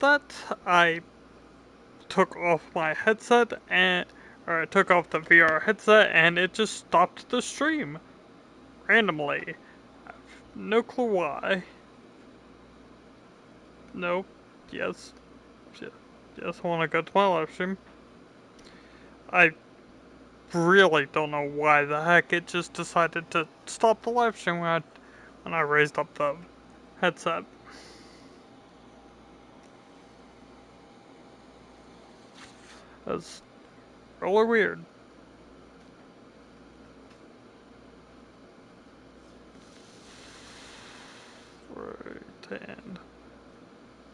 that, I took off my headset or I took off the VR headset and it just stopped the stream randomly. I have no clue why. No. Yes. Yes, I want to go to my live stream. I really don't know why the heck it just decided to stop the live stream when I raised up the headset. That's really weird. Right, and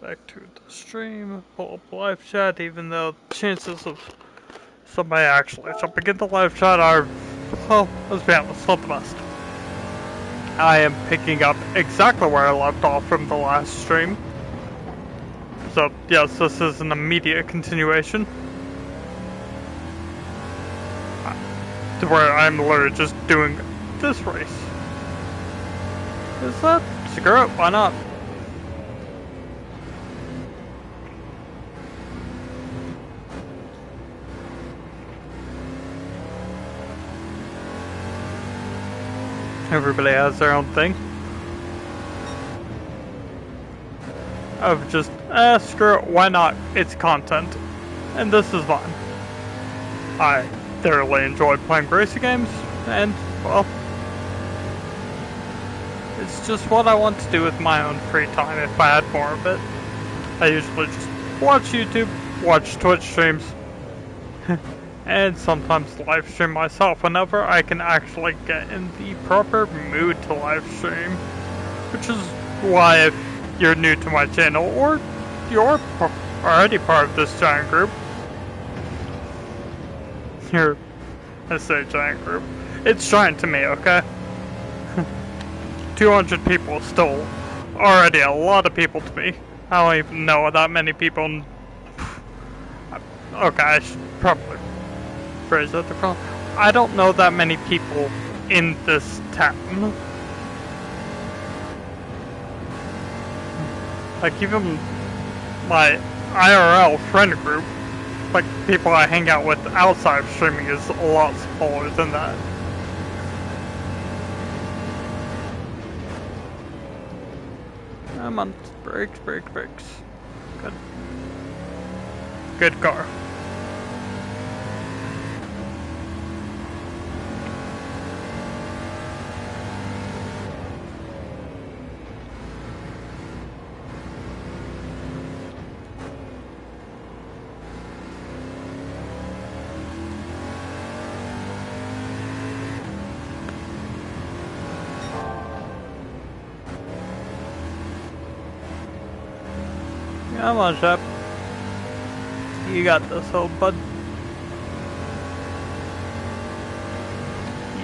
back to the stream, pull up live chat, even though chances of somebody actually jumping into live chat are, well, let's be honest, not the best. I am picking up exactly where I left off from the last stream. So, yes, this is an immediate continuation. To where I'm literally just doing this race. Is that? Screw it, why not? Everybody has their own thing. Of just, screw it, why not? It's content. And this is fun. I thoroughly enjoy playing racing games, and, well, it's just what I want to do with my own free time if I had more of it. I usually just watch YouTube, watch Twitch streams, and sometimes live stream myself whenever I can actually get in the proper mood to live stream. Which is why if you're new to my channel, or you're already part of this giant group, I say giant group, it's giant to me, okay? 200 people is still already a lot of people to me. I don't even know that many people. Okay, I should probably phrase that differently. I don't know that many people in this town. Like, even my IRL friend group, like people I hang out with outside of streaming, is a lot smaller than that. I'm on brakes. Good. Good car. Come on, Shep. You got this, old bud.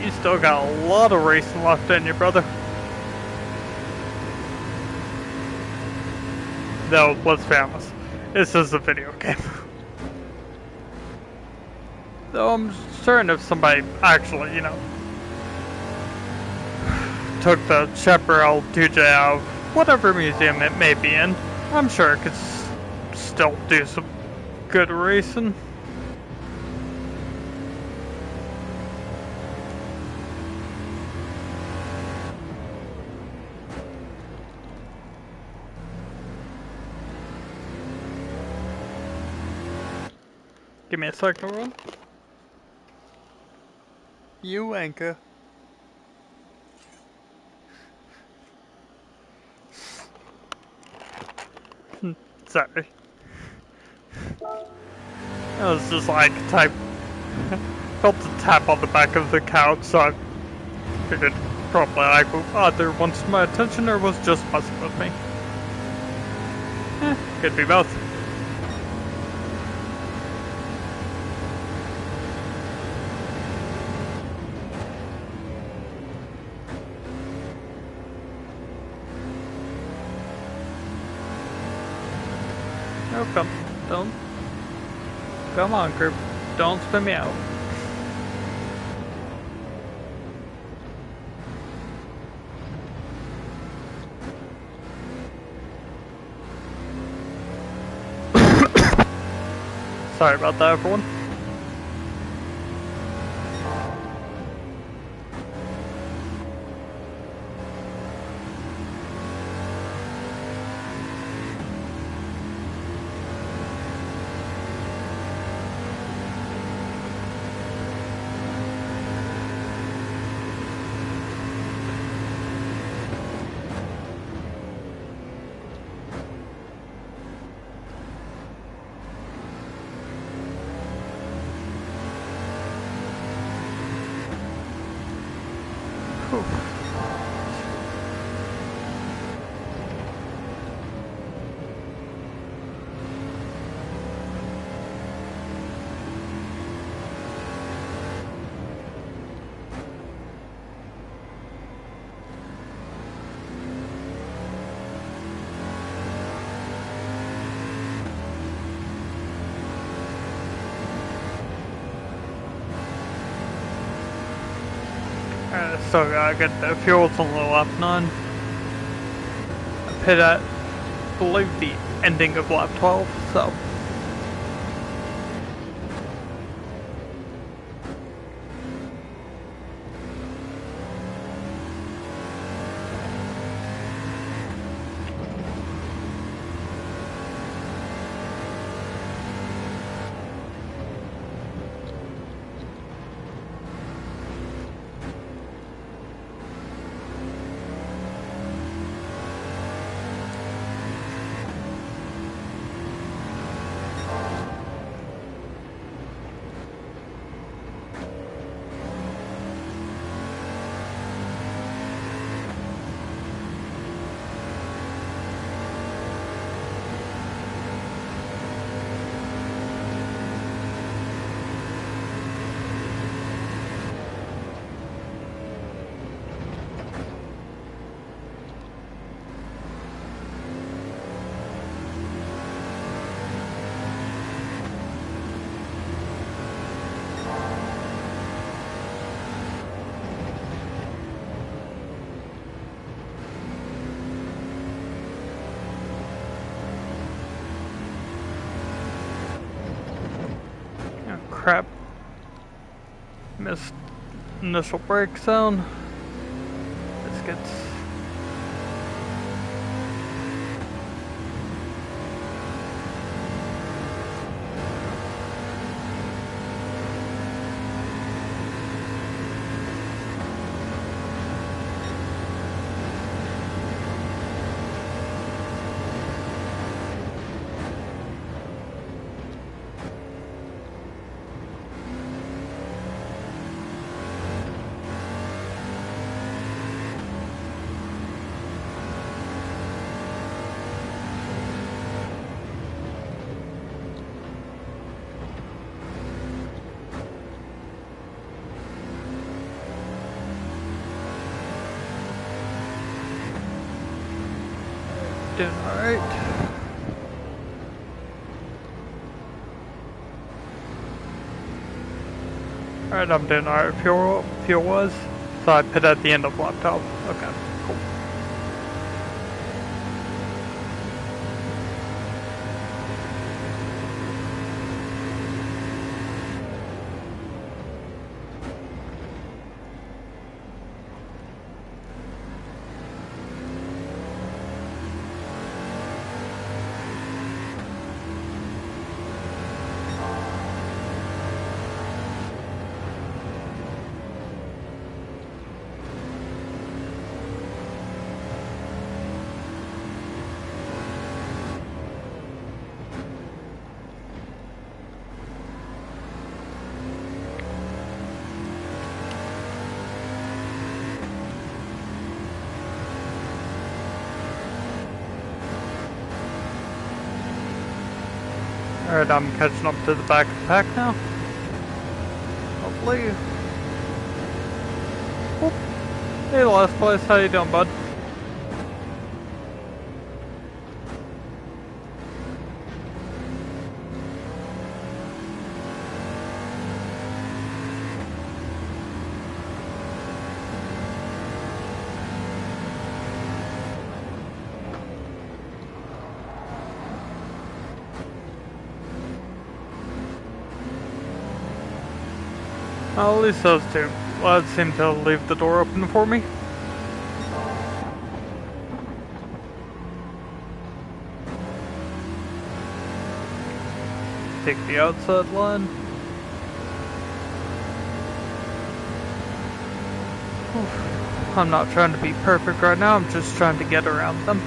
You still got a lot of racing left in you, brother. Though, let's be honest, this is a video game. Though I'm certain if somebody actually, took the Chaparral 2J out of whatever museum it may be in, I'm sure it could still do some good racing. Give me a second to run. You anchor. Sorry. I was just like, felt the tap on the back of the couch, so I figured probably either wanted my attention or was just messing with me. Could be both. Oh, come on, group, don't spin me out. Sorry about that, everyone. So I get the fuels on the lap 9. I pit at, I believe, the ending of lap 12, so. Crap. Missed initial brake zone. Biscuits. Doing alright. Alright, I'm doing alright fuel was. So I pit at the end of laptop. Okay, cool. Alright, I'm catching up to the back of the pack now. Hopefully. Whoop. Hey, last place, how you doing, bud? Well, at least those two lads seem to leave the door open for me. Take the outside line. Oof. I'm not trying to be perfect right now, I'm just trying to get around them.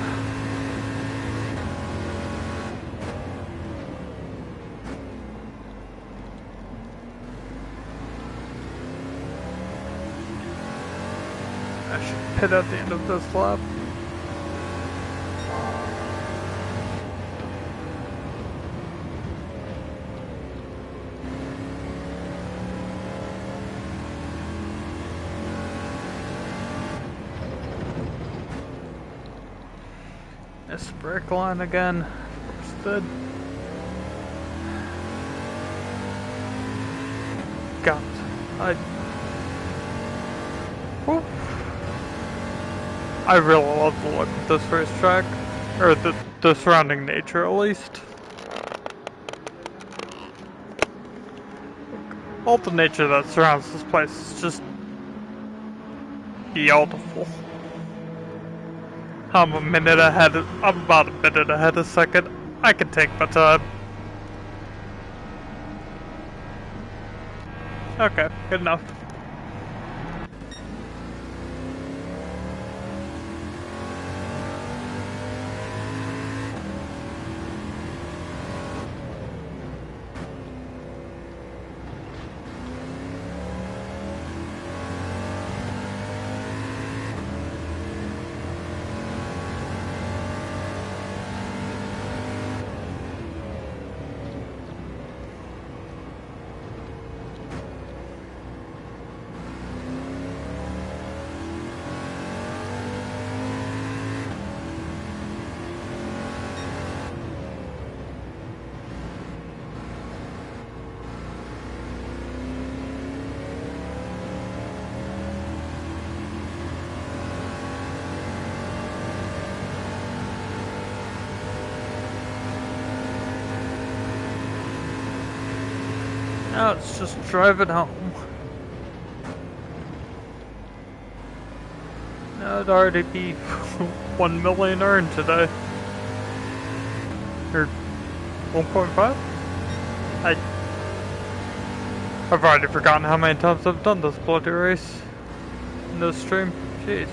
I should pit at the end of this lap. Missed the brake line again. Of course did. God, I really love the look of this racetrack, or the surrounding nature at least. All the nature that surrounds this place is just beautiful. I'm about a minute ahead a second. I can take my time. Okay, good enough. Now let's just drive it home. That'd already be 1 million earned today. Or 1.5? I've already forgotten how many times I've done this bloody race in this stream. Jeez.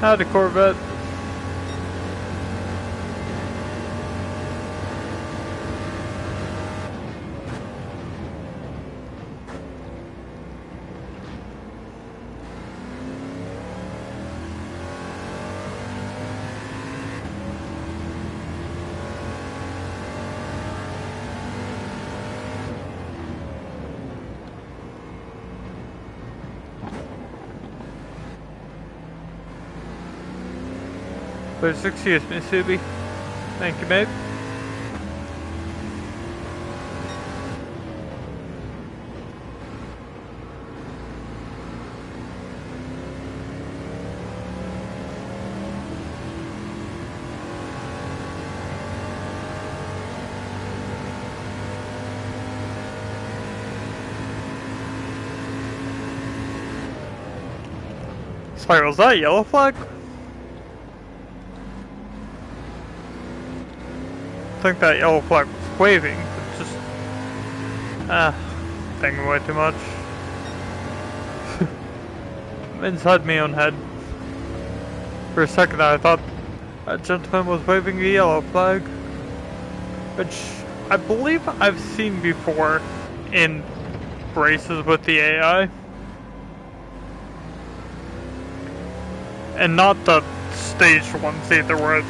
Howdy, Corvette. Please excuse me, Subi. Thank you, babe. Sorry, was that a yellow flag? I think that yellow flag was waving, but just thinking way too much. I'm inside my own head. For a second I thought a gentleman was waving a yellow flag, which I believe I've seen before in races with the AI. And not the staged ones either, where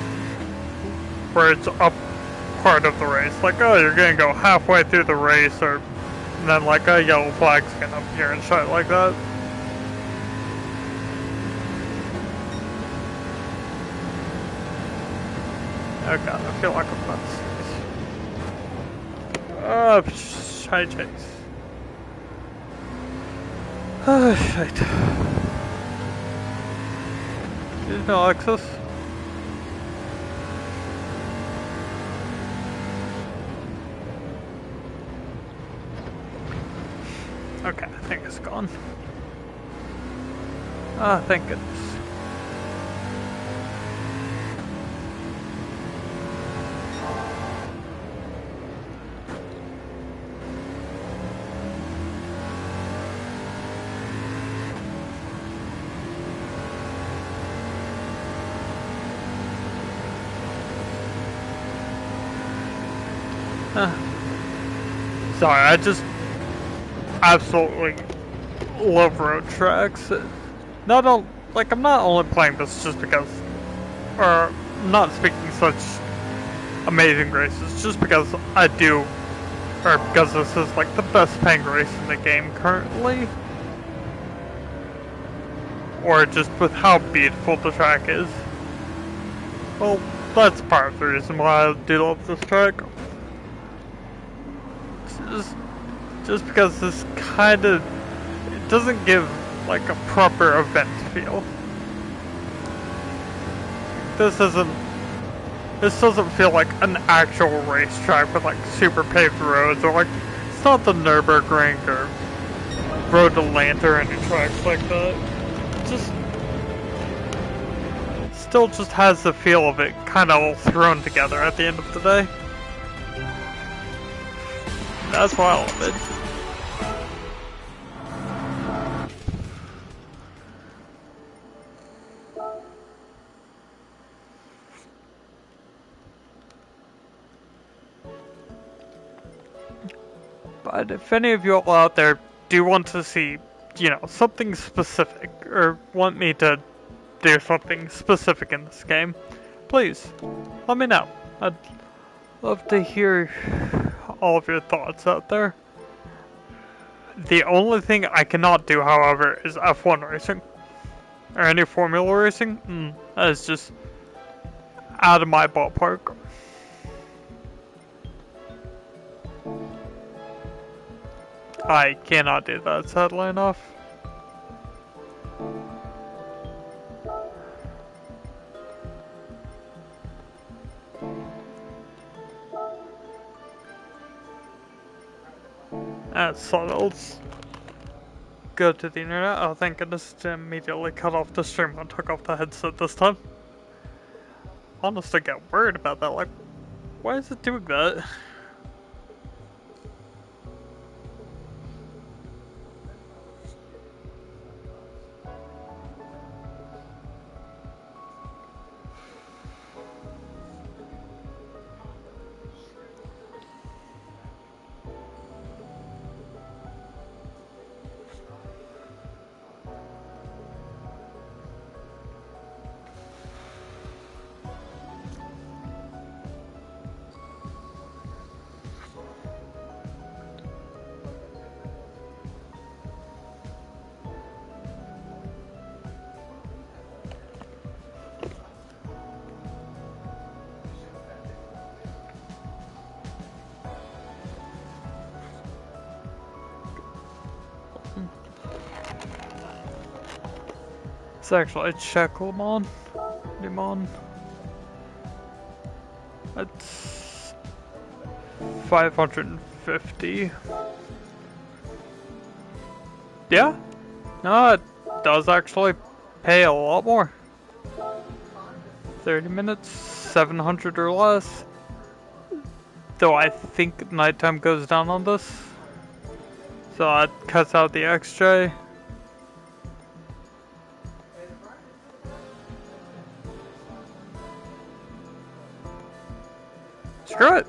it's up part of the race. Like, oh, you're gonna go halfway through the race, or and then like a yellow flag's gonna appear and shit like that. Oh god, I feel like I'm about to sneeze. Shy chase. Oh, shit. There's no access. Okay, I think it's gone. Ah, thank goodness. Sorry, I just absolutely love road tracks. Not all, like I'm not only playing this just because, or not speaking such amazing races, just because I do, or because this is like the best paying race in the game currently, or just with how beautiful the track is. Well, that's part of the reason why I do love this track. Just because this kind of, it doesn't give like a proper event feel. This doesn't feel like an actual racetrack with like super paved roads, or like, it's not the Nürburgring or Road to Atlanta or any tracks like that. It just still just has the feel of it kind of all thrown together at the end of the day. That's why I love it. But if any of you all out there do want to see, you know, something specific, or want me to do something specific in this game, please let me know. I'd love to hear all of your thoughts out there. The only thing I cannot do, however, is F1 racing. Or any Formula racing. That is just out of my ballpark. I cannot do that, sadly enough. So let's go to the internet. Oh, thank goodness it immediately cut off the stream and took off the headset this time. Honestly, I get worried about that. Like, why is it doing that? It's actually Czech Le Mans. That's 550. Yeah? No, it does actually pay a lot more. 30 minutes, 700 or less. Though I think nighttime goes down on this. So that cuts out the XJ. Screw it.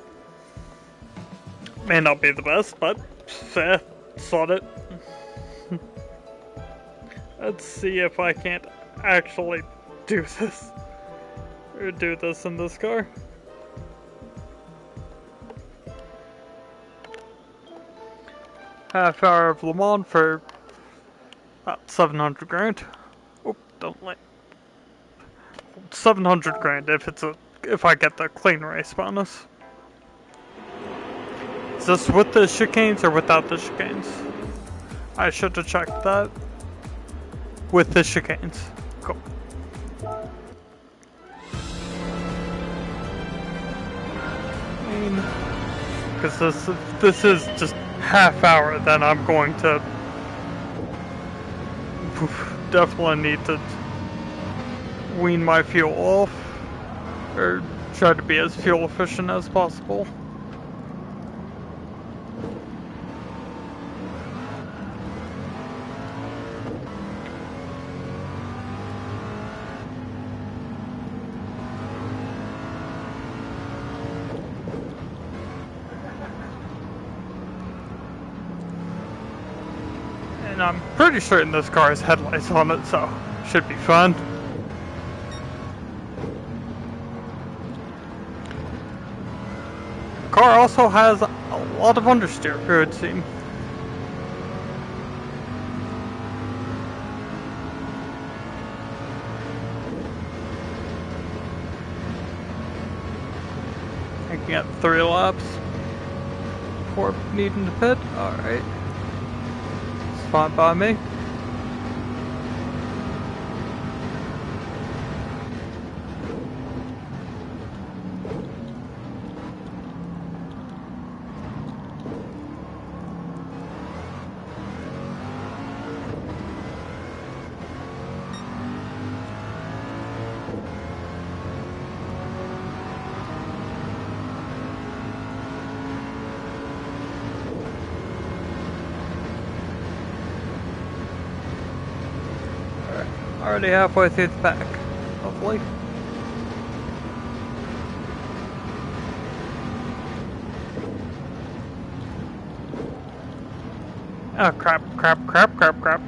May not be the best, but sod it. Let's see if I can't actually do this. Or do this in this car. Half hour of Le Mans for about 700 grand. Oh, don't let. 700 grand if it's a if I get the clean race bonus. Is this with the chicanes or without the chicanes? I should have checked that. With the chicanes. Cool. Because this is just half hour, then I'm going to definitely need to wean my fuel off, or try to be as fuel efficient as possible. And I'm pretty certain this car has headlights on it, so should be fun. Car also has a lot of understeer, it would seem. I can get 3 laps before needing to pit. Alright. It's fine by me. Already halfway through the pack, hopefully. Oh crap, crap, crap, crap, crap.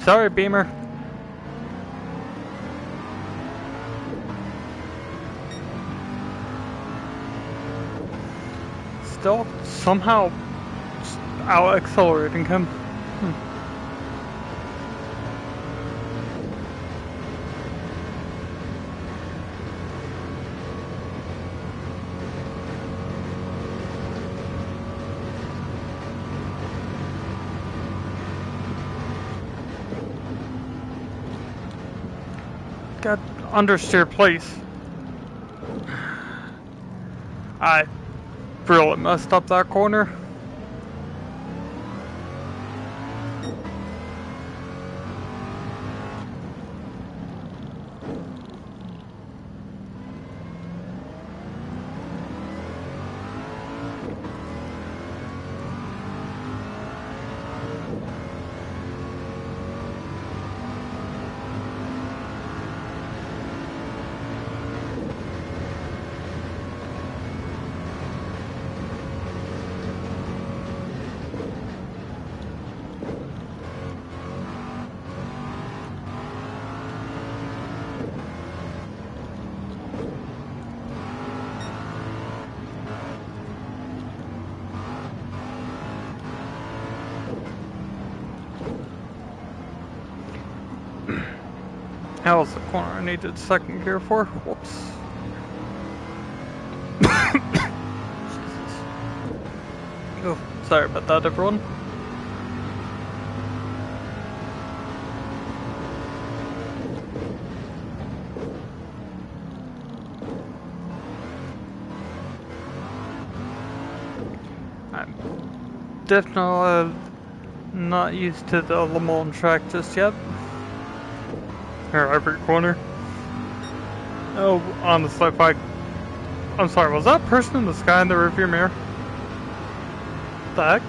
Sorry, Beamer. Still somehow out accelerating him. Got understeer, please. I really messed up that corner. That was the corner I needed second gear for. Whoops. Jesus. Oh, sorry about that, everyone. I'm definitely not used to the Le Mans track just yet. Or every corner. Oh, honestly, if I'm sorry, was that person in the sky in the rearview mirror? What the heck?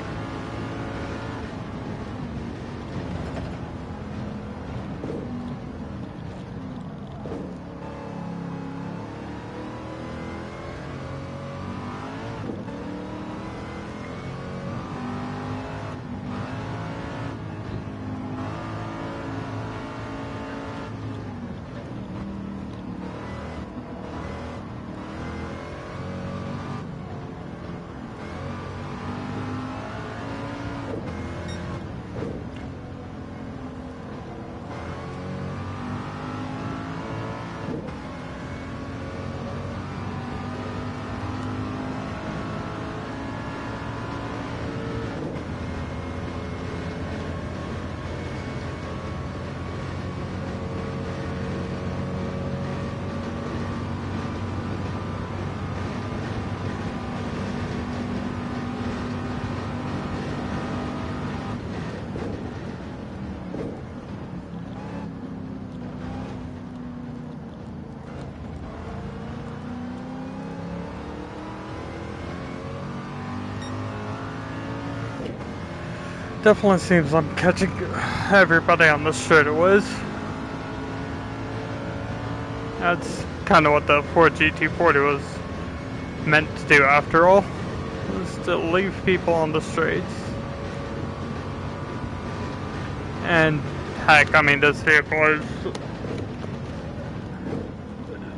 Definitely seems I'm catching everybody on the straightaways. That's kind of what the Ford GT40 was meant to do after all, was to leave people on the straights. And heck, I mean, this vehicle is...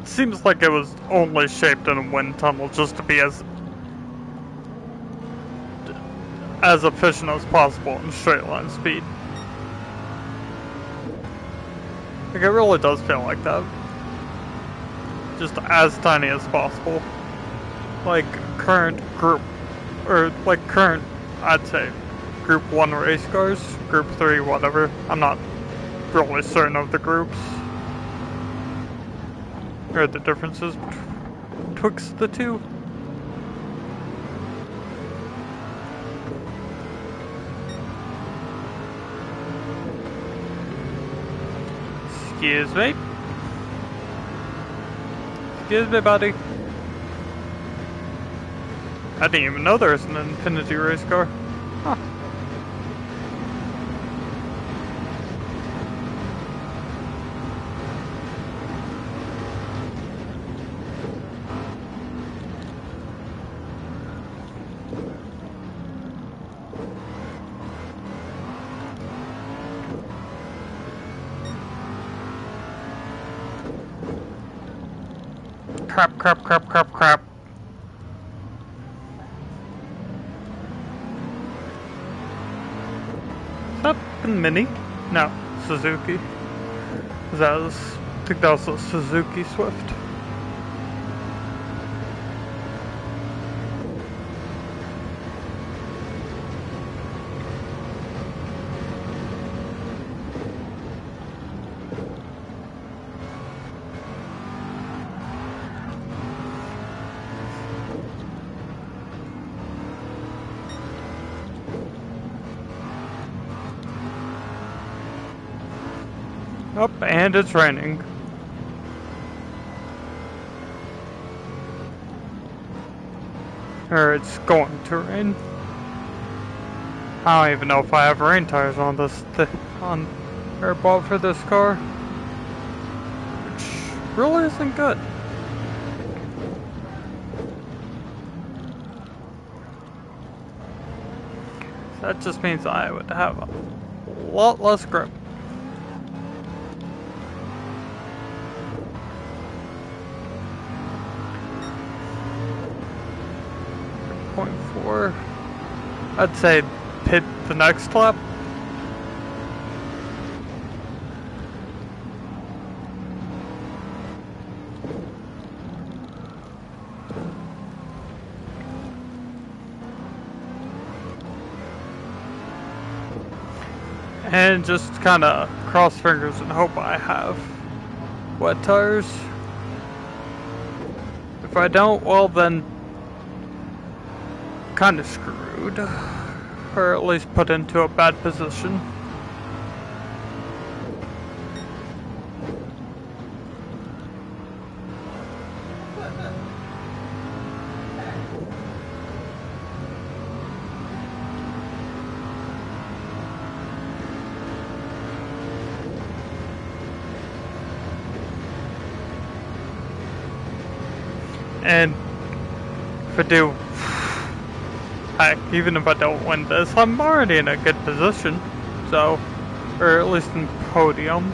It seems like it was only shaped in a wind tunnel just to be as efficient as possible in straight line speed. Like, it really does feel like that. Just as tiny as possible. Like current group, or like current, I'd say, Group 1 race cars, Group 3, whatever. I'm not really certain of the groups. Or the differences betwixt the two. Excuse me. Excuse me, buddy. I didn't even know there was an Infinity race car. Huh. Crap, crap, crap, crap, crap. Is that a Mini? No, Suzuki. I think that was a Suzuki Swift. Oh, and it's raining. Or it's going to rain. I don't even know if I have rain tires on this or bought for this car, which really isn't good. That just means I would have a lot less grip. 0.4. I'd say hit the next lap. And just kind of cross fingers and hope I have wet tires. If I don't, well then, kind of screwed. Or at least put into a bad position. And if I do, heck, even if I don't win this, I'm already in a good position. So, or at least in podium.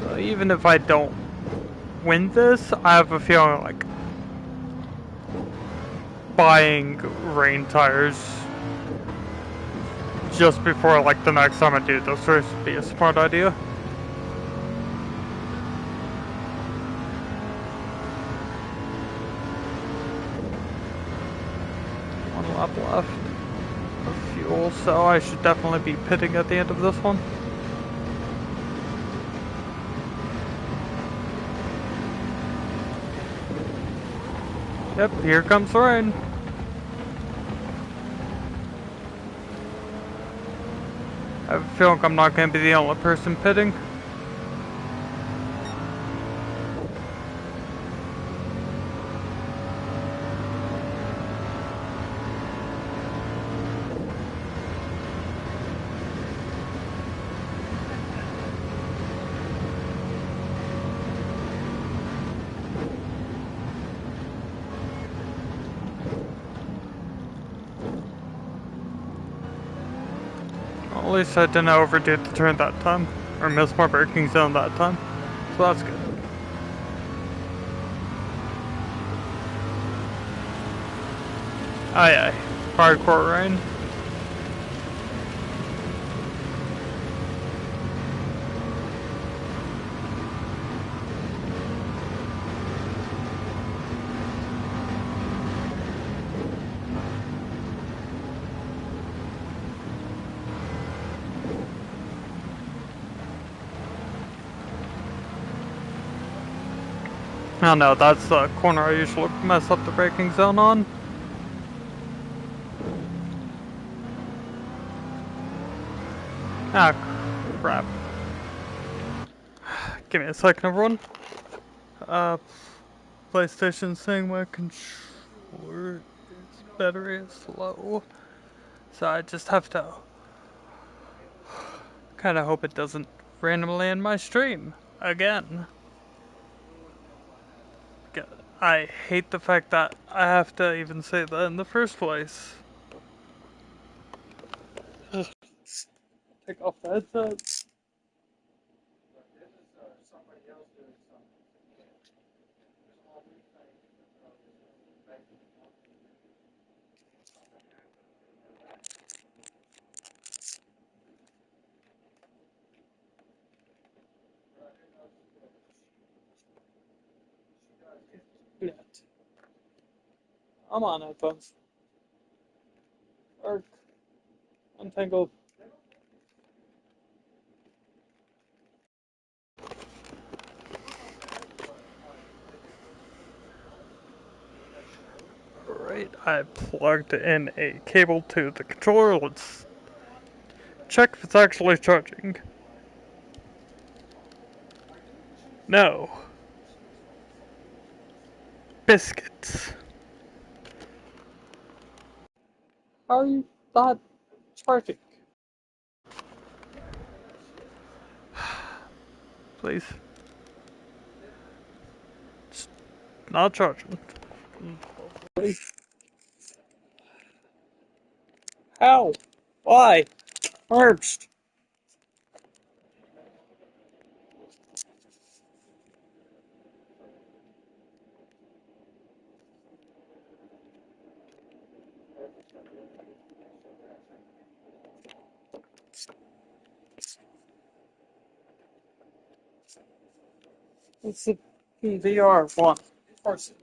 So even if I don't win this, I have a feeling like buying rain tires just before like the next time I do this race would be a smart idea. Lap left of fuel, so I should definitely be pitting at the end of this one. Yep, here comes the rain. I have a feeling I'm not going to be the only person pitting. least I didn't overdo the turn that time, or miss my braking zone that time, so that's good. Aye aye, hardcore rain. Oh no, that's the corner I usually mess up the braking zone on. Ah, crap. Give me a second, everyone. PlayStation saying my controller battery is low. So I just have to kind of hope it doesn't randomly end my stream again. I hate the fact that I have to even say that in the first place. Take off the headset. Yeah. I'm on headphones. Or untangled. Right, I plugged in a cable to the controller. Let's check if it's actually charging. No. Biscuits. How are you not charging? Please. It's not charging. Please. How? Why? First. It's a VR one. Of course.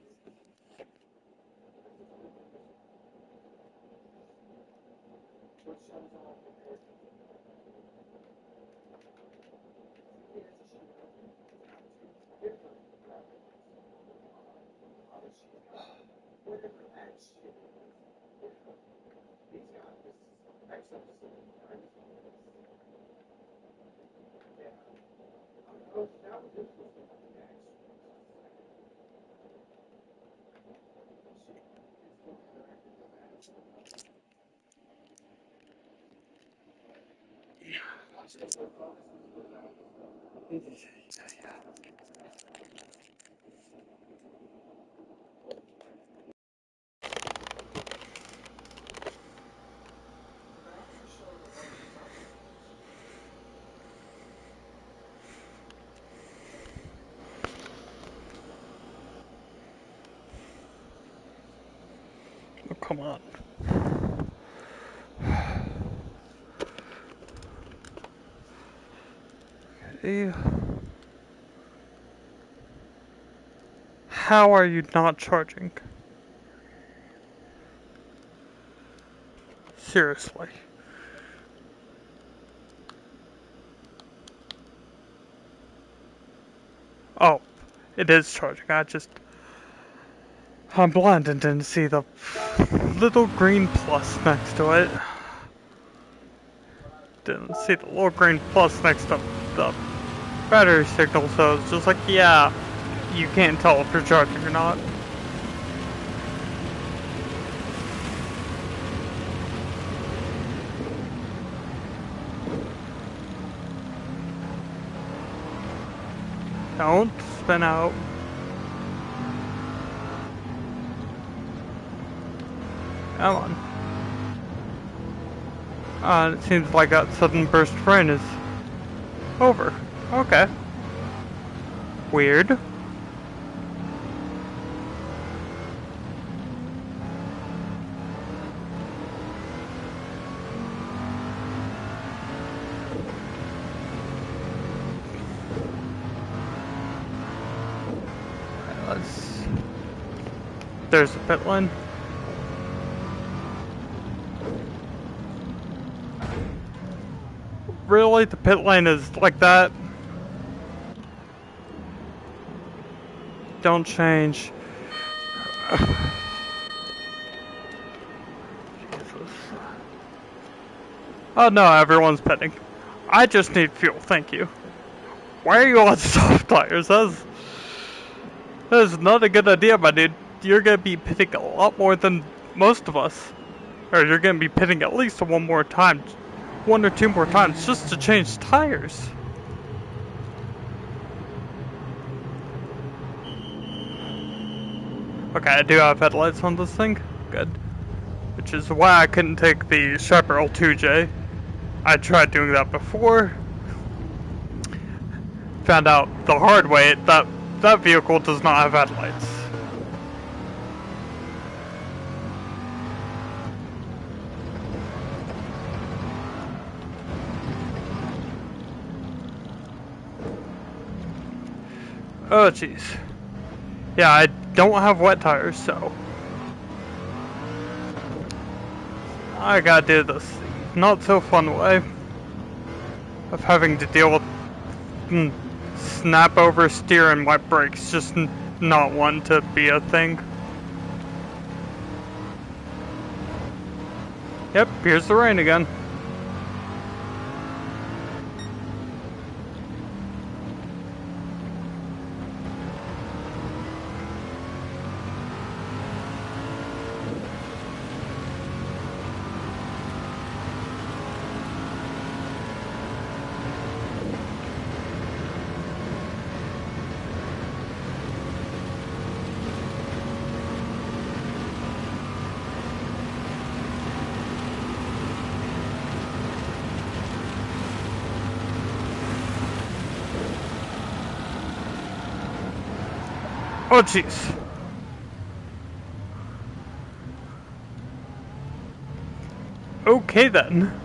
Oh, come on. Okay. How are you not charging? Seriously. Oh, it is charging. I'm blind and didn't see the little green plus next to it. Didn't see the little green plus next to the battery signal, so it's just like, yeah, you can't tell if you're charging or not. Don't spin out. Come on. It seems like that sudden burst of rain is over. Okay. Weird. There's a pit lane. Really? The pit lane is like that? Don't change. Jesus. Oh no, everyone's pitting. I just need fuel, thank you. Why are you on soft tires? That's not a good idea, my dude. You're gonna be pitting a lot more than most of us. Or you're gonna be pitting at least one more time. 1 or 2 more times just to change tires. Okay, I do have headlights on this thing. Good. Which is why I couldn't take the Chaparral 2J. I tried doing that before. Found out the hard way that that vehicle does not have headlights. Oh jeez. Yeah, I don't have wet tires, so I gotta do this not so fun way of having to deal with snap over steer and my brakes just not want to be a thing. Yep, here's the rain again. Oh jeez. Okay then.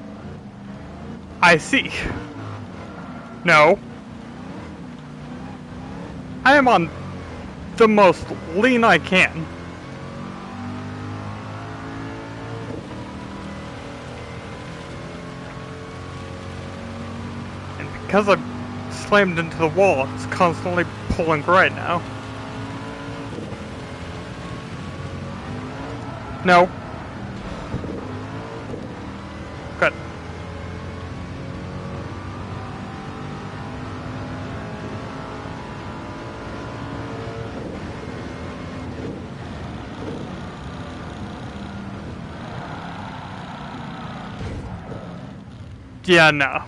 I see. No. I am on the most lean I can. And because I'm slammed into the wall, it's constantly pulling right now. No. Good. Yeah, no.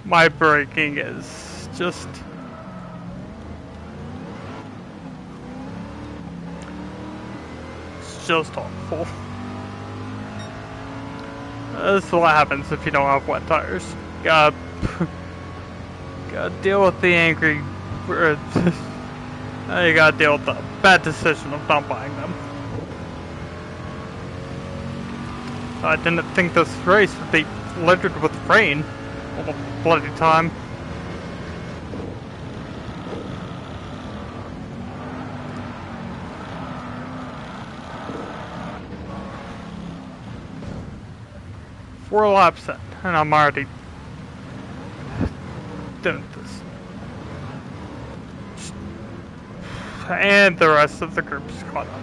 My braking is just... just awful. This is what happens if you don't have wet tires. Gotta deal with the angry... you gotta deal with the bad decision of not buying them. I didn't think this race would be littered with rain all the bloody time. Four laps in, and I'm already doing this. And the rest of the group's caught up.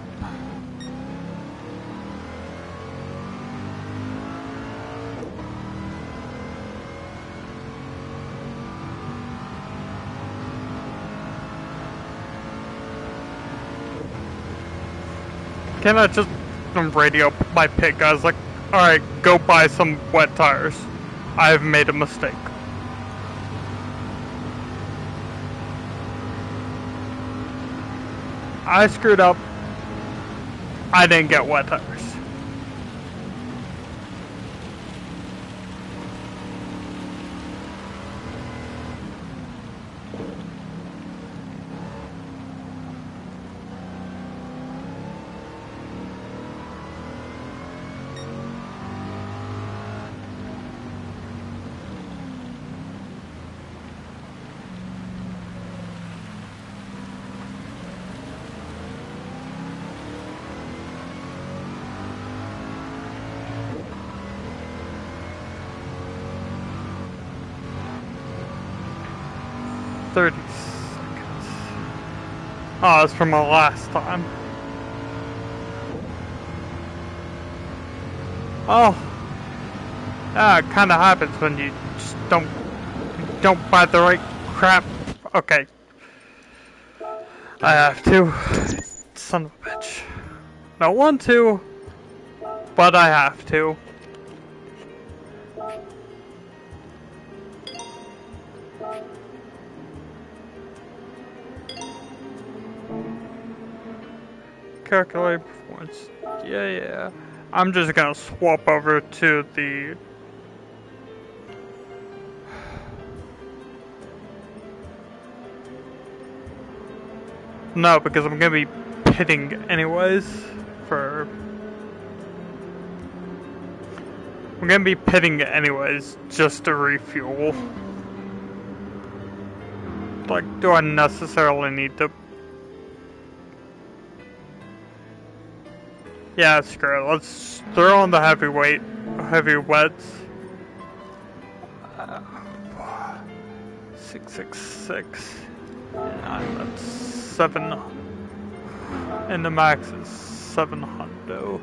Can I just radio my pit guys like, alright, go buy some wet tires. I've made a mistake. I screwed up. I didn't get wet tires. 30 seconds. Oh, that's from my last time. Oh. It kinda happens when you just don't buy the right crap. Okay. I have to. Son of a bitch. Don't want to, but I have to. Calculate performance. Yeah. I'm just gonna swap over to the... No, because I'm gonna be pitting anyways for... I'm gonna be pitting anyways just to refuel. Like, do I necessarily need to... Yeah, screw it. Let's throw on the heavy wets. 666. That's 7. And the max is 700.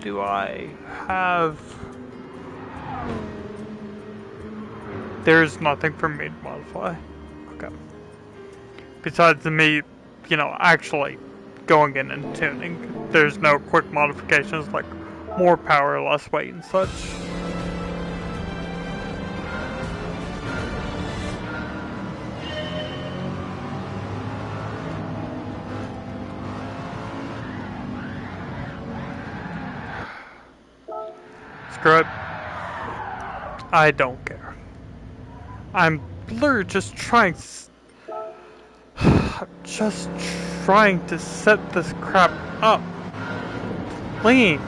Do I have... There's nothing for me to modify. Okay. Besides me, you know, actually going in and tuning. There's no quick modifications like more power, less weight and such. Screw it. I don't care. I'm literally just trying to set this crap up. Lean.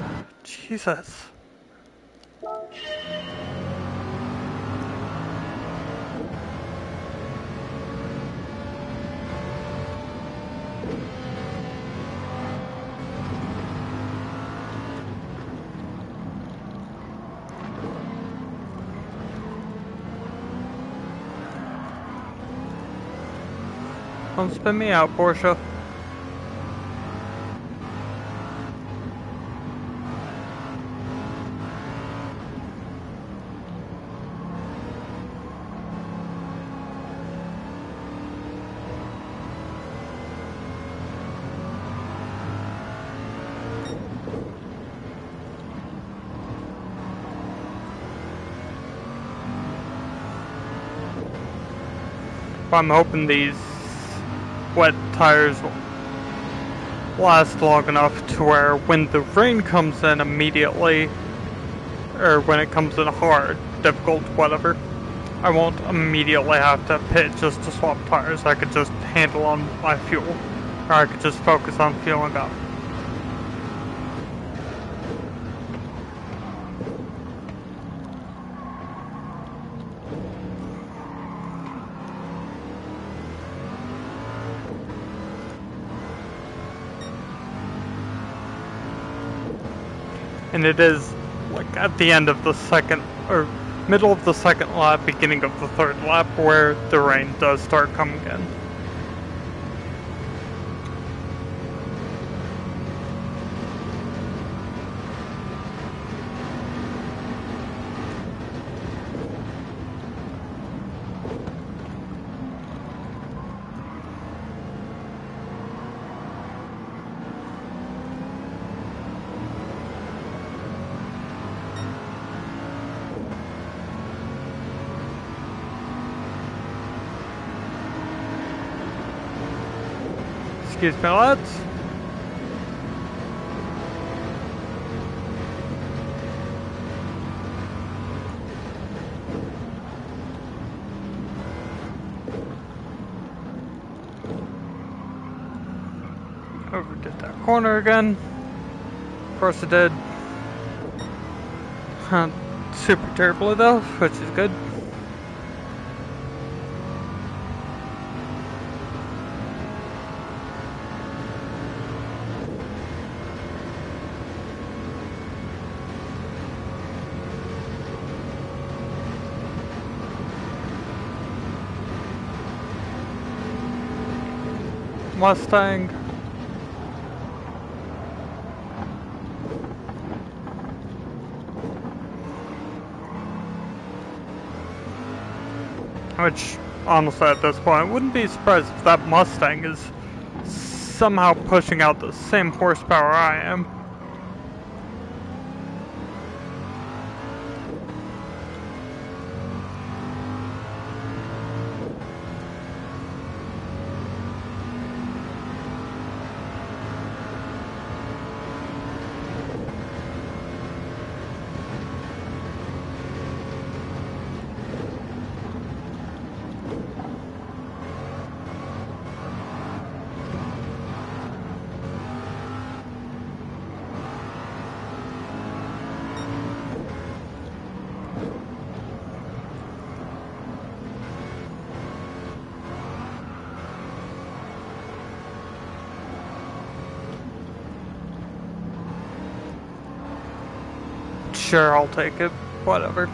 Jesus. Don't spin me out, Porsche. I'm hoping these wet tires will last long enough to where when the rain comes in immediately, or when it comes in hard, difficult, whatever, I won't immediately have to pit just to swap tires. I could just handle on my fuel, or I could just focus on fueling up. And it is like at the end of the second, or middle of the second lap, beginning of the third lap, where the rain does start coming in. Excuse me, lads. Overdid that corner again. Of course it did. Super terribly though, which is good. Mustang. Which, honestly, at this point, I wouldn't be surprised if that Mustang is somehow pushing out the same horsepower I am. Sure, I'll take it. Whatever.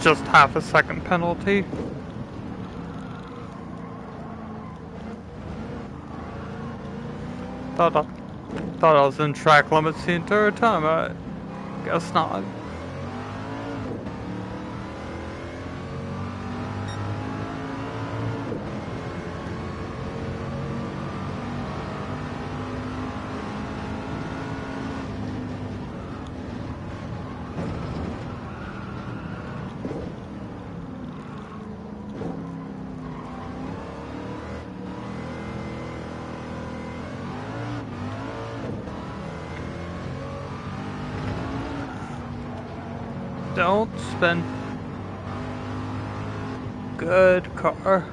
Just half a second penalty. Thought I was in track limits the entire time. I guess not. Don't spin. Good car.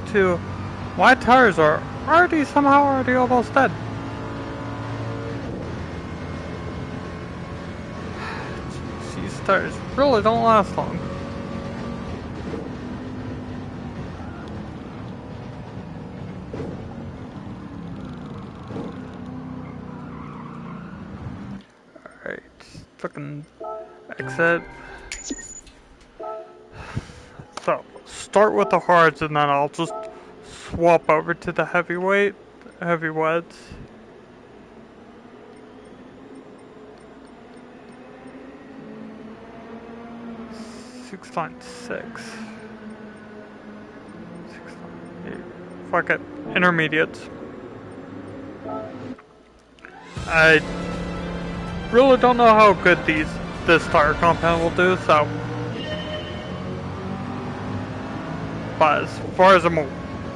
Two. My tires are already almost dead. These tires really don't last long. Alright, fucking exit. So, start with the hards and then I'll just swap over to the heavyweights. 696. 698. Fuck it. Intermediates. I really don't know how good this tire compound will do, so. But as far as I'm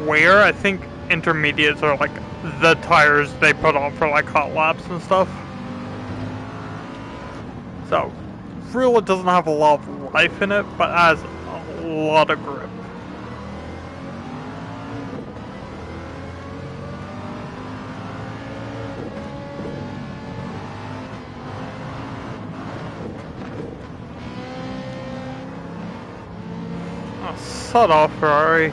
aware, I think intermediates are like the tires they put on for like hot laps and stuff. So, really doesn't have a lot of life in it, but has a lot of grip. Oh, shut off, Ferrari.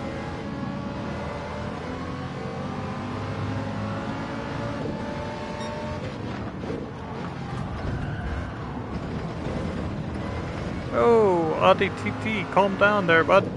Oh, Audi TT, calm down there, bud.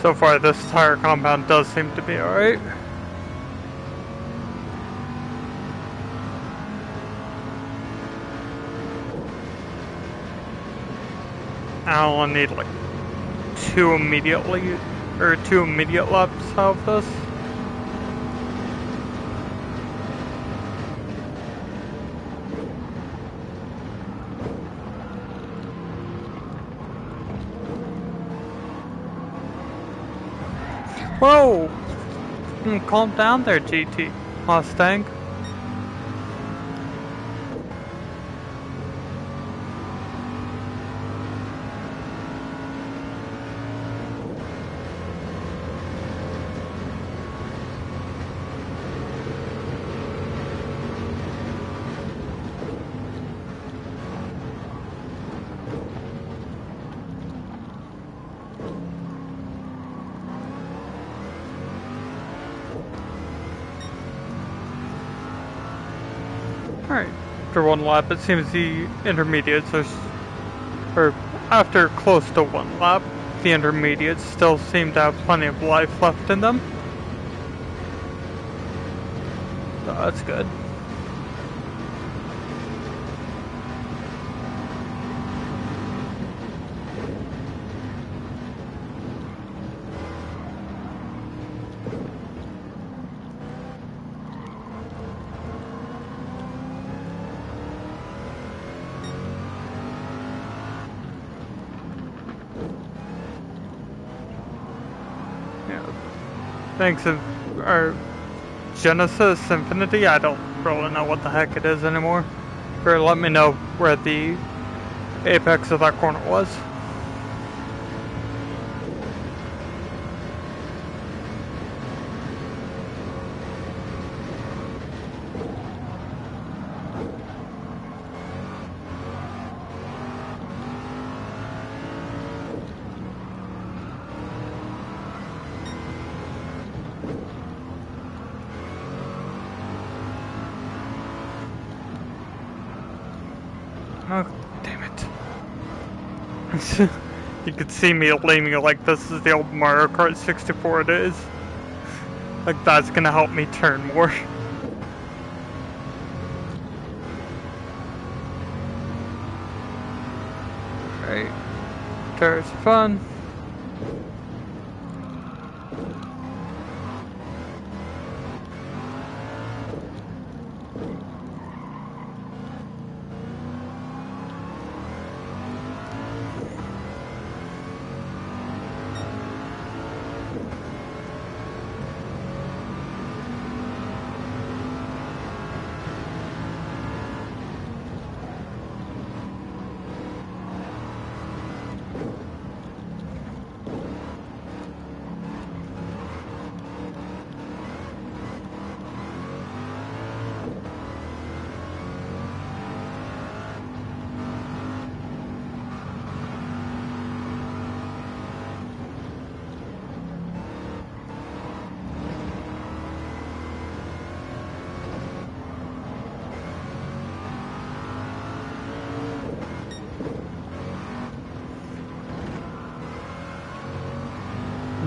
So far, this tire compound does seem to be alright. I only need like two immediate laps out of this. Whoa! Calm down there, GT Mustang. Alright, after one lap, it seems the intermediates are, or after close to one lap, the intermediates still seem to have plenty of life left in them. So that's good. Thanks to our Genesis Infinity, I don't really know what the heck it is anymore. For let me know where the apex of that corner was. Oh, damn it. You could see me leaning like this is the old Mario Kart 64 days. Like that's gonna help me turn more. Right. Tires fun.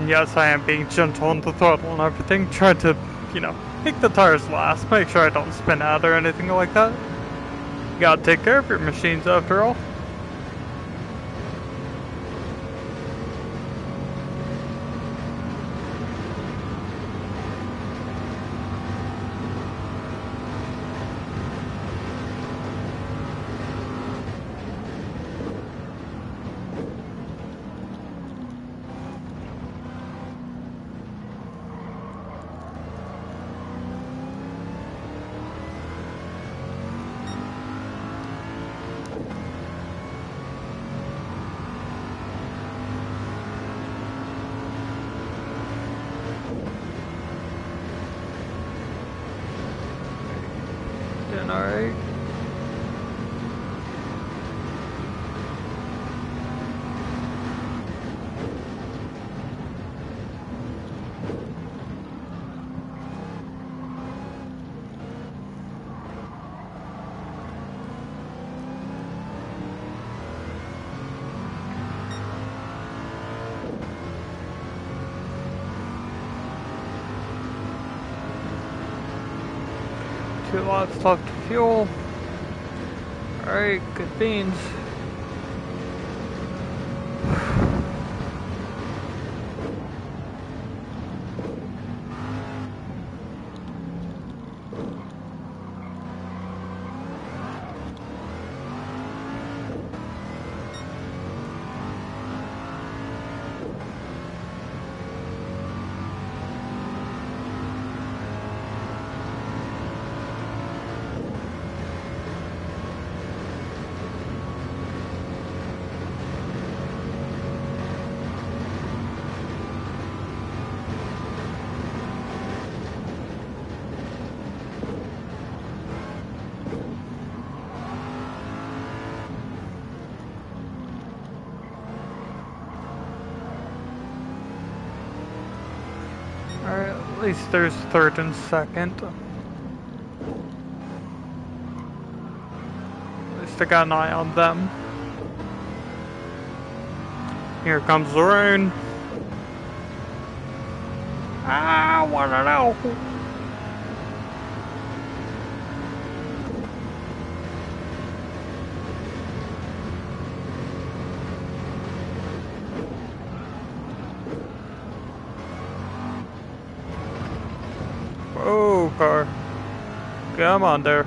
Yes, I am being gentle on the throttle and everything, trying to, you know, make the tires last, make sure I don't spin out or anything like that. You gotta take care of your machines after all. alright. Two lots left to fuel. Alright, good beans. Alright, at least there's third and second. At least I got an eye on them. Here comes the rain. I wanna know. Oh, car. Come on there.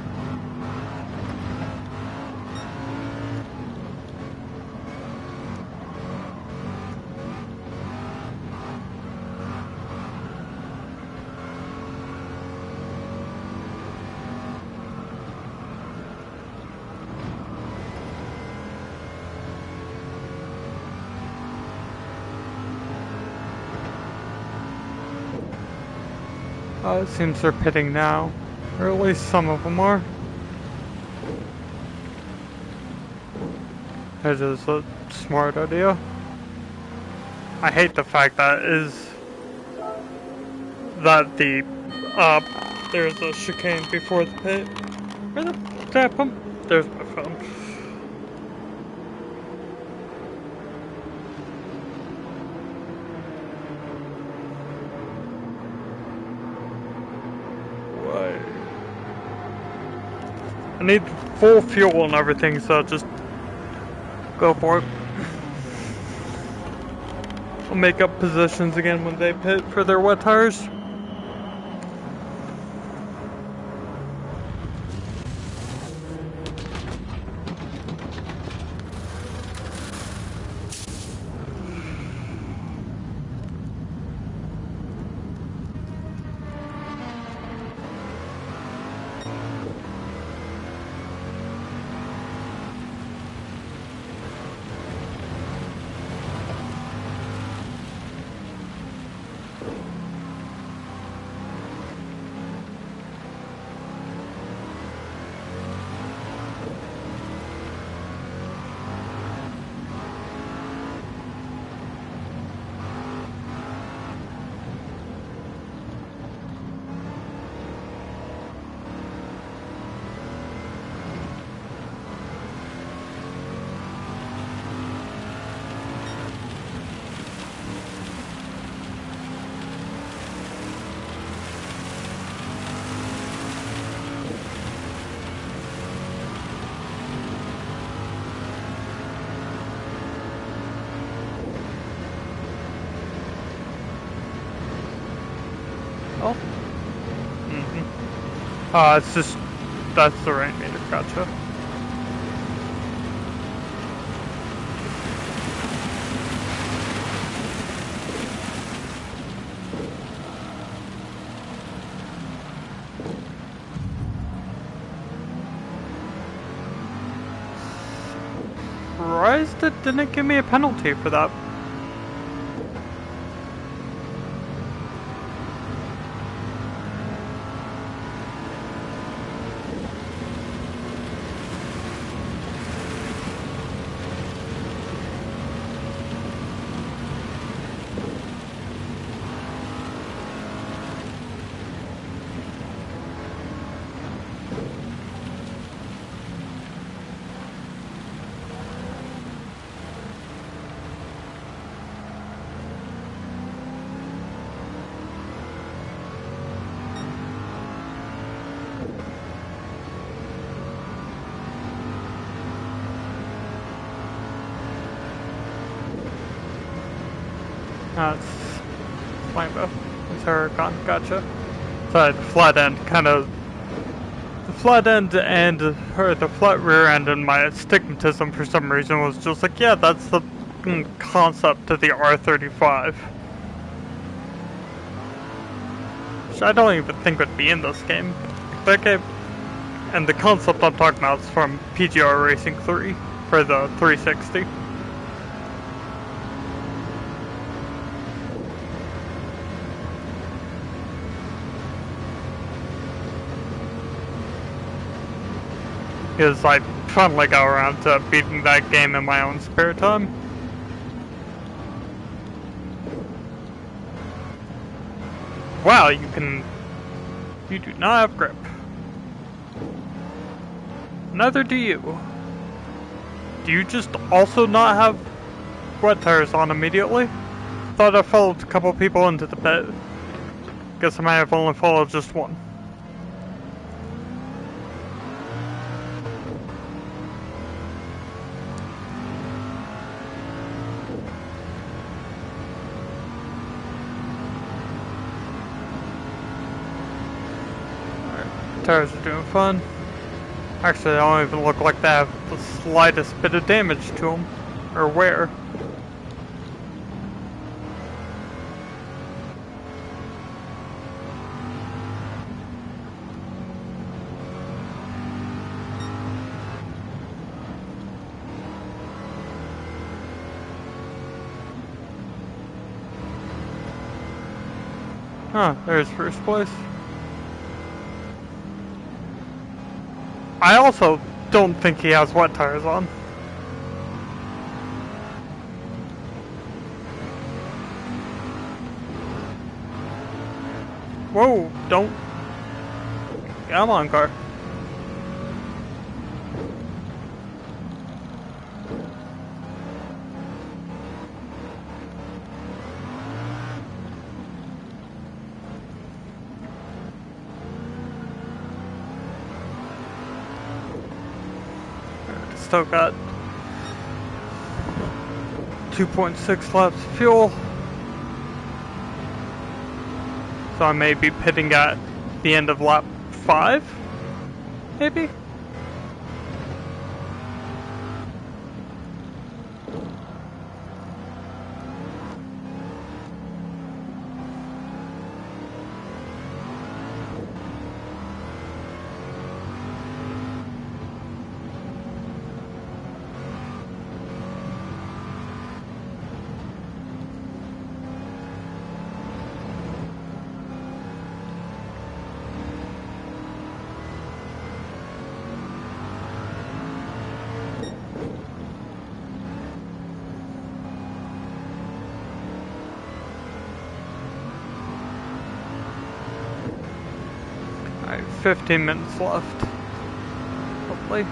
It seems they're pitting now. Or at least some of them are. It is a smart idea. I hate the fact that there's a chicane before the pit. Where the tap pump? There's my phone. I need full fuel and everything, so just go for it. I'll make up positions again when they pit for their wet tires. Oh. It's just, that's the rain meter, gotcha. Surprised it didn't give me a penalty for that. That's Flamebow. It's Huracan, gotcha. Sorry, the flat end kind of... The flat end and the flat rear end and my astigmatism for some reason was just like, yeah, that's the concept of the R35. Which I don't even think would be in this game. That game, and the concept I'm talking about is from PGR Racing 3 for the 360. Because I finally got around to beating that game in my own spare time. Wow, you do not have grip. Neither do you. Do you just also not have wet tires on immediately? Thought I followed a couple people into the pit. Guess I might have only followed just one. Tires are doing fun. Actually, they don't even look like they have the slightest bit of damage to them. Or wear. Huh, there's first place. I also don't think he has wet tires on. Whoa, don't. Come on, car. Still got 2.6 laps of fuel, so I may be pitting at the end of lap 5, maybe? Alright, 15 minutes left. Hopefully.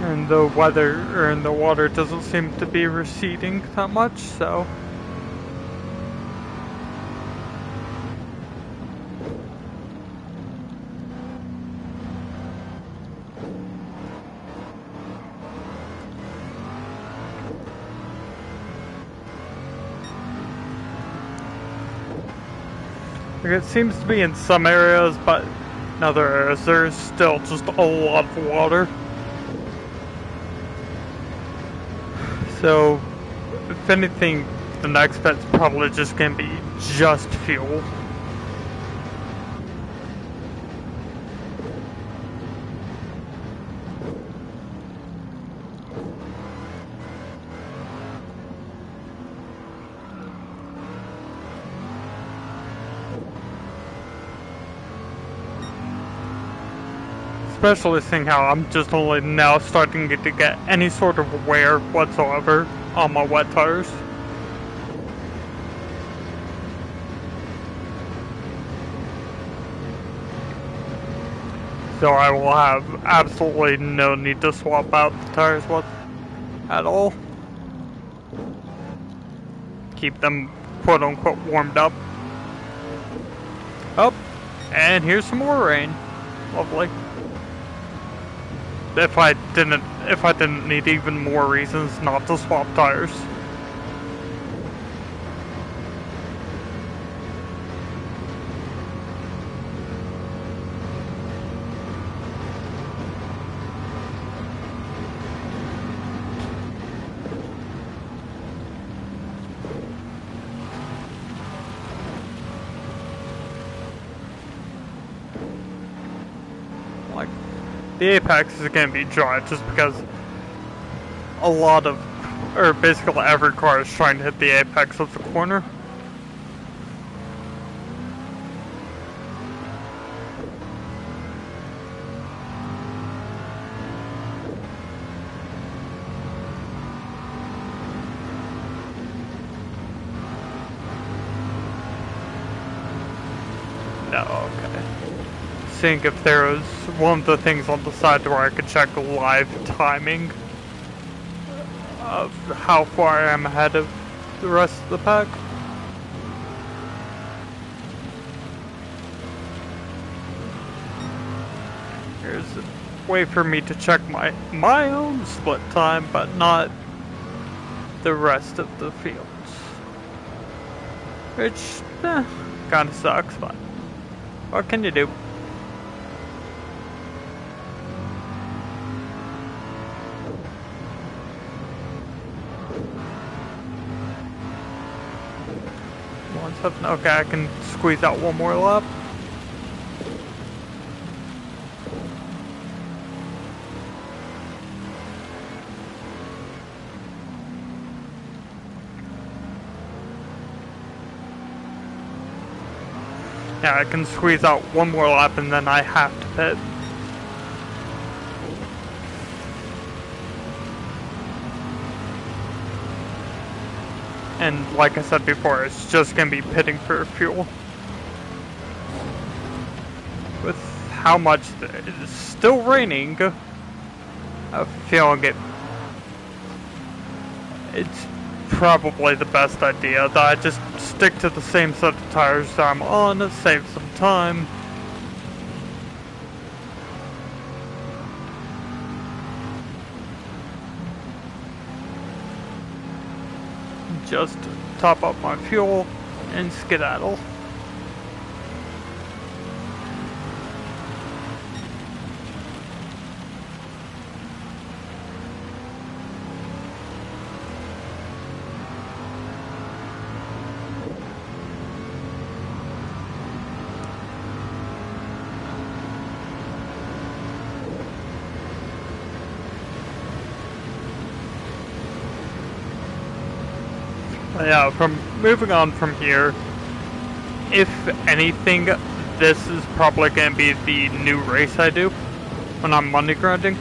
And the weather, and the water doesn't seem to be receding that much, so... It seems to be in some areas, but in other areas there's still just a lot of water. So, if anything, the next pet's probably just gonna be just fuel. Especially seeing how I'm just only now starting to get any sort of wear whatsoever on my wet tires. So I will have absolutely no need to swap out the tires at all. Keep them quote unquote warmed up. Oh, And here's some more rain. Lovely. If I didn't need even more reasons not to swap tires. Like, the apex is gonna be dry just because a lot of, or basically every car is trying to hit the apex of the corner. No, okay. Seeing if there was one of the things on the side where I could check live timing of how far I am ahead of the rest of the pack. Here's a way for me to check my own split time, but not the rest of the fields. Which, kinda sucks, but what can you do? Okay, I can squeeze out one more lap. Yeah, I can squeeze out one more lap and then I have to pit. And like I said before, it's just gonna be pitting for fuel. With how much it is still raining, I feel like it's probably the best idea that I just stick to the same set of tires that I'm on to save some time. Just top up my fuel and skedaddle. Yeah, from moving on from here, if anything, this is probably going to be the new race I do when I'm money grinding.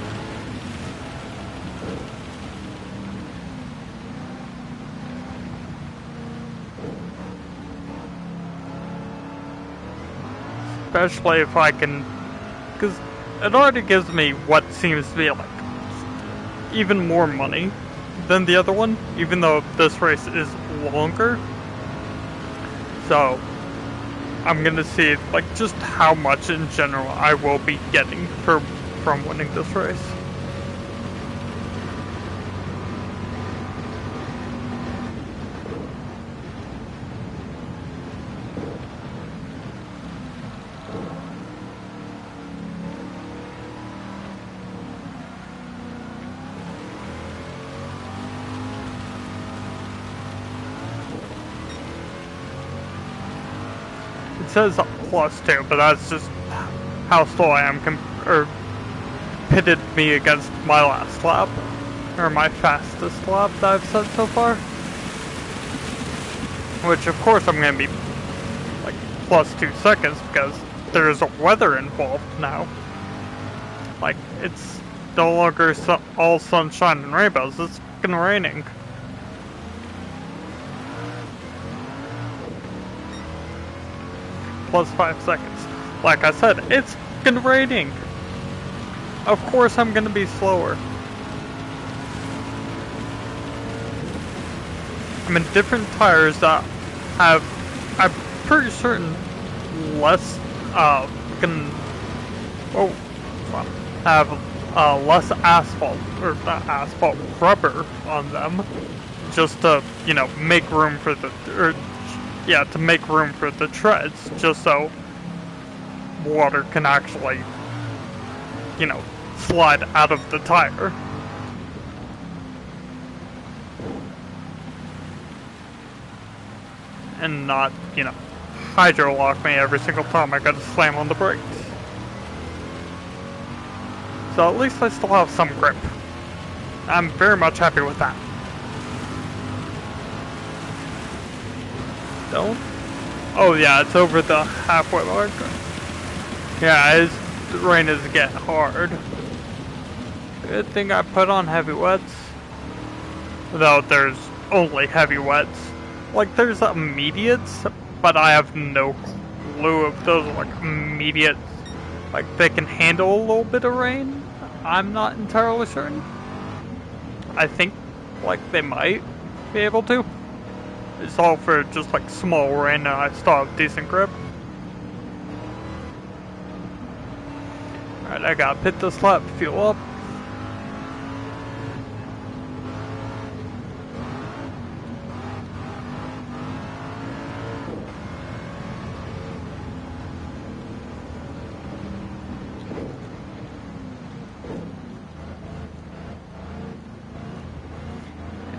Especially if I can, because it already gives me what seems to be like even more money than the other one, even though this race is longer. So I'm gonna see like just how much in general I will be getting from winning this race. It says +2, but that's just how slow I am, or pitted me against my last lap, or my fastest lap that I've set so far. Which of course I'm gonna be like +2 seconds because there's weather involved now. Like it's no longer all sunshine and rainbows, it's fucking raining. +5 seconds. Like I said, it's fucking raining. Of course I'm gonna be slower. I'm in different tires that have, I'm pretty certain, less can oh have less asphalt or not asphalt rubber on them, just to make room for the to make room for the treads, just so water can actually slide out of the tire. And not, hydro lock me every single time I gotta slam on the brakes. So at least I still have some grip. I'm very much happy with that. Don't? Oh yeah, it's over the halfway mark. Yeah, the rain is getting hard. Good thing I put on heavy wets. Though there's only heavy wets. Like, there's immediates, but I have no clue if those are, like, immediate, like, they can handle a little bit of rain. I'm not entirely certain. I think, like, they might be able to. It's all for just, like, small rain, and I still have decent grip. Alright, I gotta pit this lap, fuel up.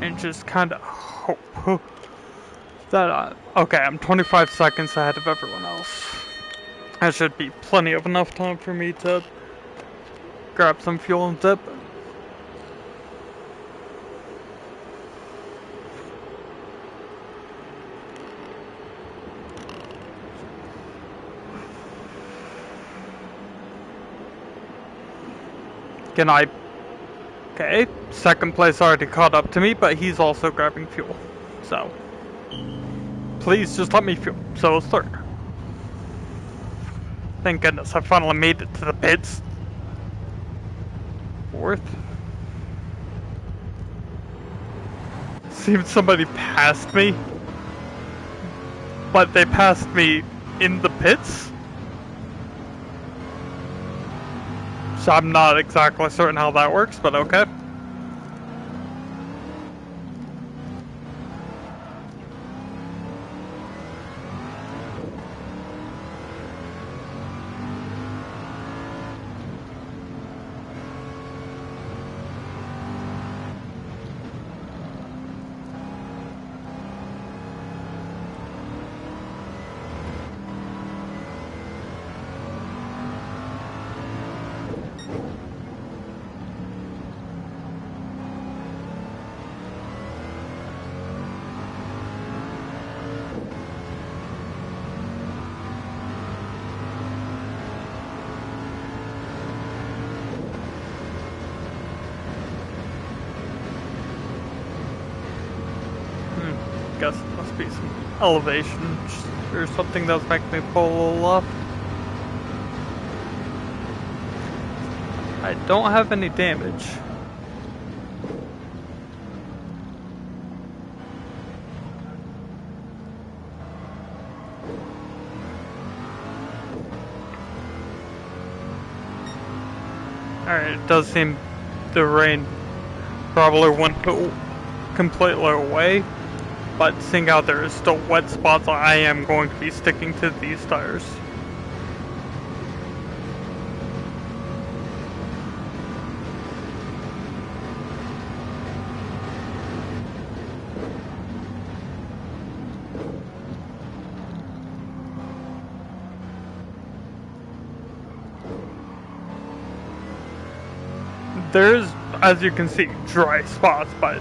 And just kind of hope that okay, I'm 25 seconds ahead of everyone else. That should be plenty of enough time for me to grab some fuel and dip. Can I? Okay, second place already caught up to me, but he's also grabbing fuel. So, please just let me fuel. So it's third. Thank goodness I finally made it to the pits. Fourth. Seems somebody passed me. But they passed me in the pits? So I'm not exactly certain how that works, but okay. Guess it must be some elevation or something that's making me pull a little off. I don't have any damage. Alright, it does seem the rain probably went completely away. But seeing how there is still wet spots, I am going to be sticking to these tires. There's, as you can see, dry spots, but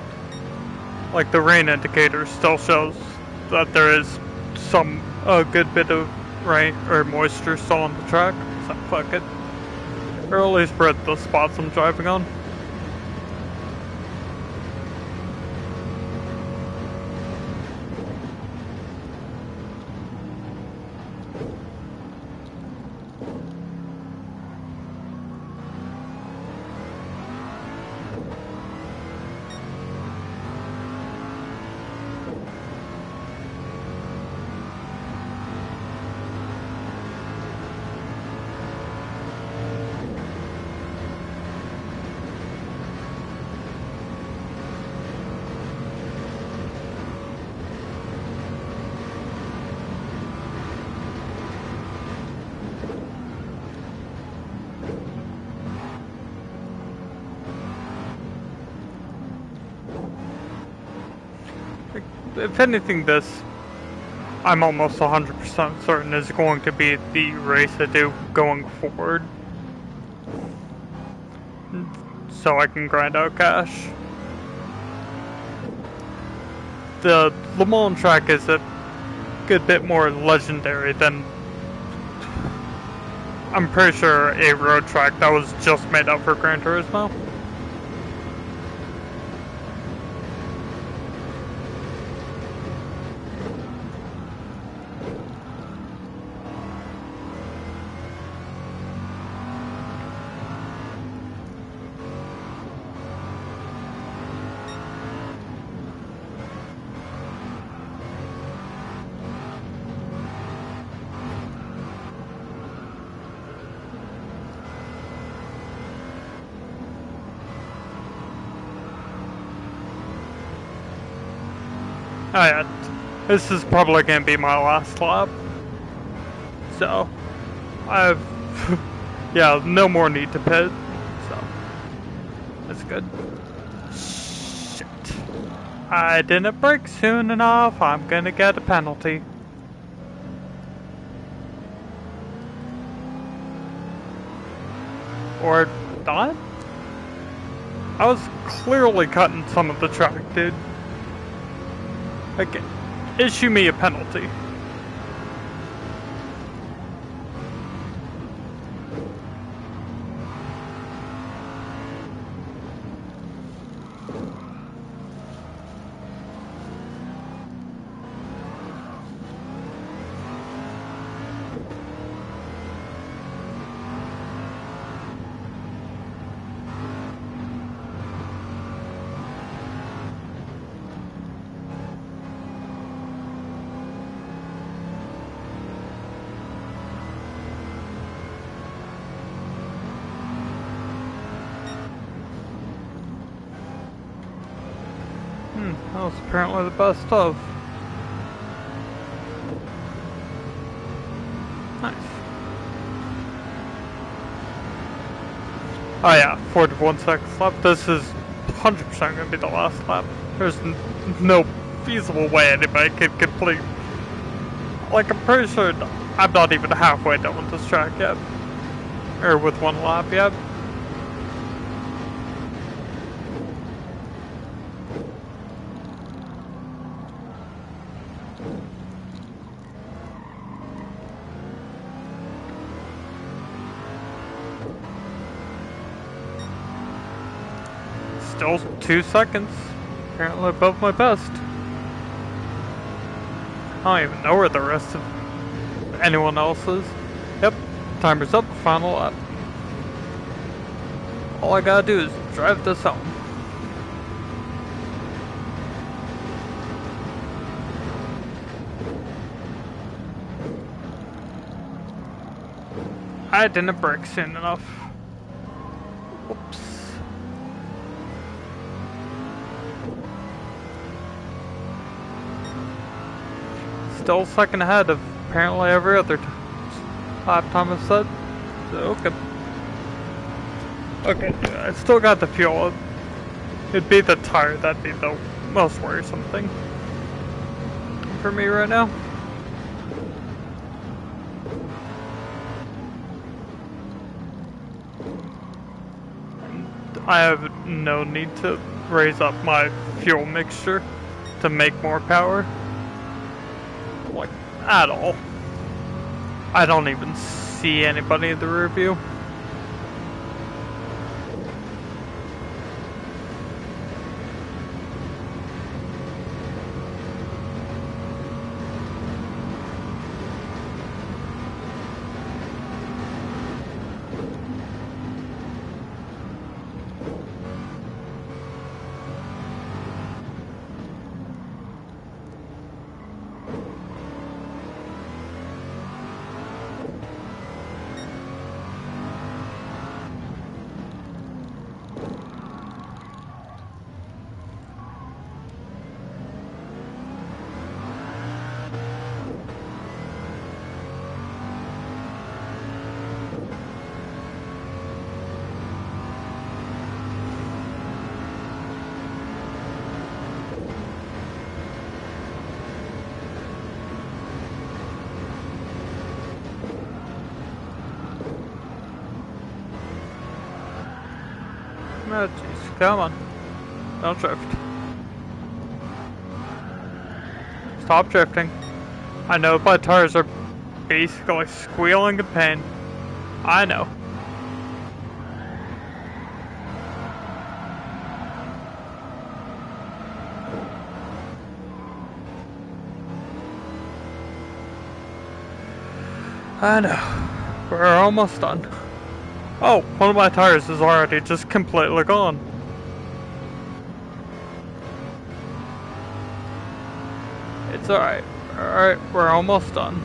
like the rain indicator still shows that there is a good bit of rain or moisture still on the track, so fuck it. Or at least for the spots I'm driving on. if anything, this I'm almost 100% certain is going to be the race I do going forward. So I can grind out cash. The Le Mans track is a good bit more legendary than, I'm pretty sure, a road track that was just made up for Gran Turismo. Oh yeah, this is probably gonna be my last lap. So, I've, yeah, no more need to pit. So, that's good. Shit. I didn't brake soon enough, I'm gonna get a penalty. Or not? I was clearly cutting some of the track, dude. Okay, issue me a penalty. That was apparently the best of. Nice. Oh yeah, 41 seconds left. This is 100% going to be the last lap. There's no feasible way anybody could complete. Like, I'm pretty sure I'm not even halfway done with this track yet. Or with one lap yet. Still 2 seconds. Apparently above my best. I don't even know where the rest of anyone else is. Yep, timer's up, final lap. All I gotta do is drive this home. I didn't brake soon enough. Whoops. Still second ahead of apparently every other lap time I've said. So, okay. Okay, yeah, I still got the fuel. It'd be the tire that'd be the most worrisome thing for me right now. I have no need to raise up my fuel mixture to make more power. Like, at all. I don't even see anybody in the rear view. Oh jeez, come on. Don't drift. Stop drifting. I know my tires are basically squealing in pain. I know. I know. We're almost done. Oh, one of my tires is already just completely gone. It's alright. Alright, we're almost done.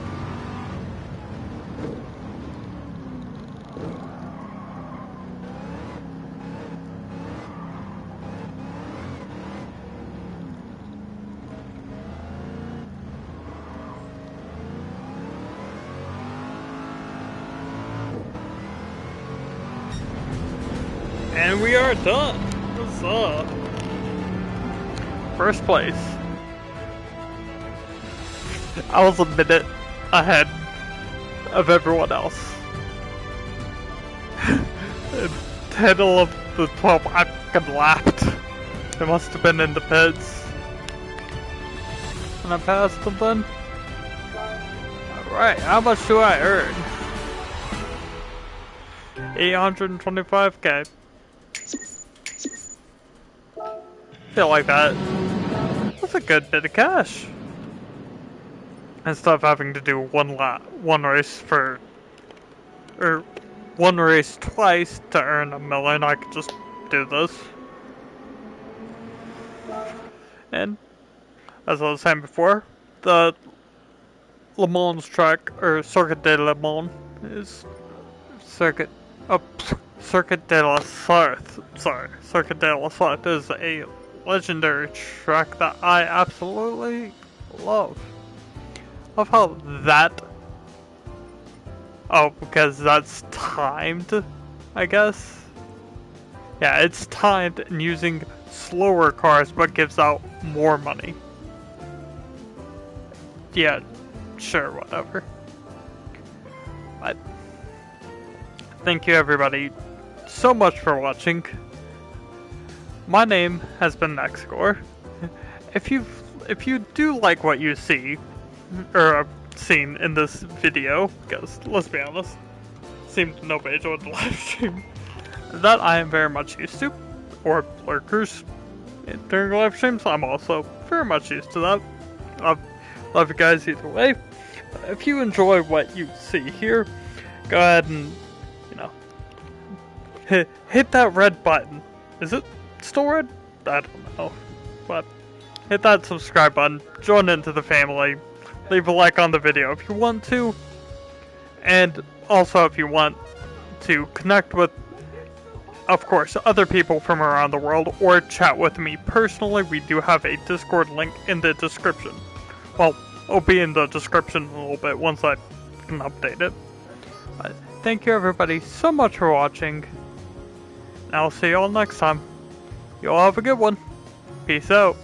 And we are done. What's up? First place. I was a minute ahead of everyone else. In 10 of the 12 I fucking lapped. It must have been in the pits. And I passed them then. Alright, how much do I earn? 825k. Feel like that's a good bit of cash. Instead of having to do one race one race twice to earn $1 million, I could just do this. And as I was saying before, the Le Mans track, or Circuit de Le Mans, is Circuit de la Sarthe. Sorry, Circuit de la Sarthe is a legendary track that I absolutely love. Love how that. Oh, because that's timed, I guess. Yeah, it's timed and using slower cars, but gives out more money. Yeah, sure, whatever. But thank you everybody so much for watching. My name has been Nexcore. If you do like what you see, or have seen in this video, because let's be honest, seemed nobody enjoyed the live stream, that I am very much used to, or lurkers during live streams, I'm also very much used to that. Love you guys either way. But if you enjoy what you see here, go ahead and, you know, hit that red button. Is it still red? I don't know. But hit that subscribe button, join into the family, leave a like on the video if you want to, and also if you want to connect with, of course, other people from around the world, or chat with me personally, we do have a Discord link in the description. Well, it'll be in the description in a little bit once I can update it. But thank you everybody so much for watching, and I'll see you all next time. You all have a good one. Peace out.